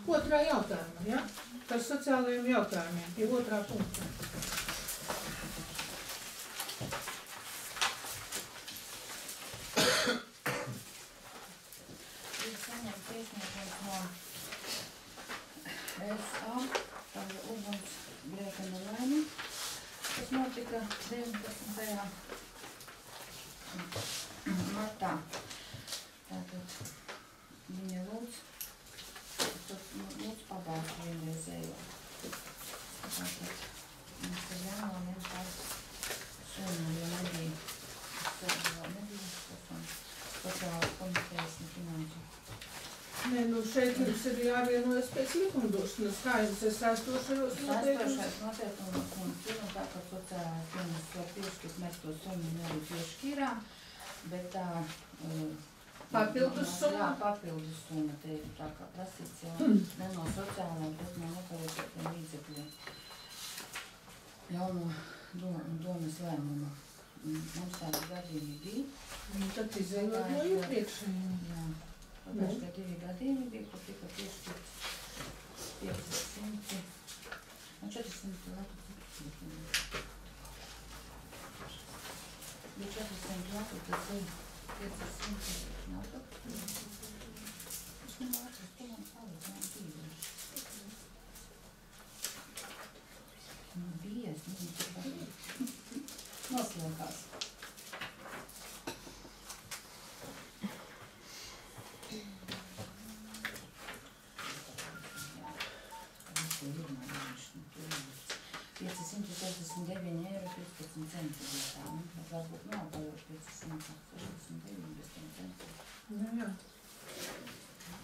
Otrā jautājumā, ja? Par sociālajiem jautājumiem, pie otrā punkta. Ir saņemts iesniegums no SA par ugunsgrēka nelaimi, kas notika 19. martā. Tātad viņa lūdz pabalstu vienreizējo. Tātad mums ir jānolem par summu, jo nebija sociālās komitejas un finanšu. Nē, nu šeit jums ir jāvienojas pēc likumdošanas, kā jums ir saistošajos noteikumus? Saistošais noteikumus mums ir, un tā, ka sociālās dienas var piešķirt, mēs to summu arī piešķirām, bet tā papildus summa? Jā, papildus summa, te ir tā kā prasīts jau ne no sociālām, bet no nepalīdzētiem līdzekļiem. Jau no domas lēmuma. Mums tādi gadījumi bija. Tad izējot no iepriekšējiem. Jā. Pagājušajā 2 gadījumi bija, kur tika piešķirts 500 un 400 latu. Bija 400 latu, tas ir 500 latu. Es nemācos, to man palīdz, man dzīvoši. Bija, es nezinu, kas bija. Noslēgās. Varbūt nav palūk 569 centi. Jā.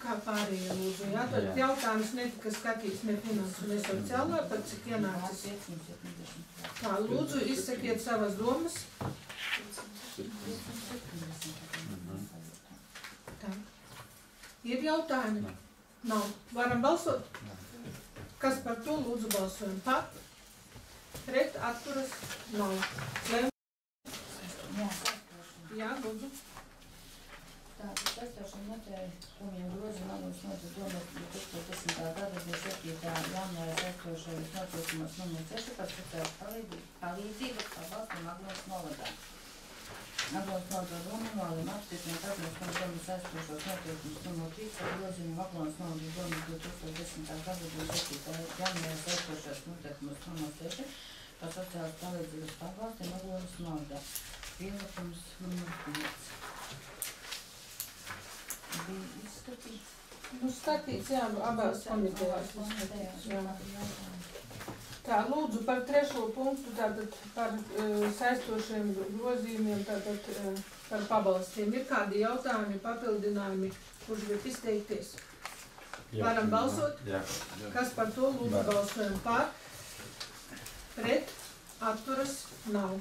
Kā pārējie lūdzu? Jā, tad jautājums netika skatīts ne finansu, ne sociālā, tad cik ienācis? 570. Tā, lūdzu, izsakiet savas domas. 570. Tā. Ir jautājumi? Nav. Varam balsot? Kas par to lūdzu balsojam? Par? Pret atturas? Nav. Jā, saistošana. Jā, lūdzu. Tātad saistošana noteikumiem grozījuma nolūks notiek domāt 2010. gada 27. janvāra saistošajos noteikumos numur 6 par sociālas palīdzības pabalstu Aglonas novadā. Aglonas novada doma nolēma apstiprināt Aglonas novada domas saistošos noteikumus numur 3 par grozījumu Aglonas novada domas 2010. gada 27. janvāra saistošajos noteikumus numur 6 par sociālas palīdzības pabalstu Aglonas novadā. Pielikums numur 5. Bija izskatīts? Nu, skatīts, jā, abās komitejās. Tā, lūdzu, par 3. punktu, tātad par saistošiem grozījumiem, tātad par pabalstiem. Ir kādi jautājumi, papildinājumi, kurš grib izteikties? Varam balsot? Jā. Kas par to lūdzu balsojam par? Pret? Atturas? Nav.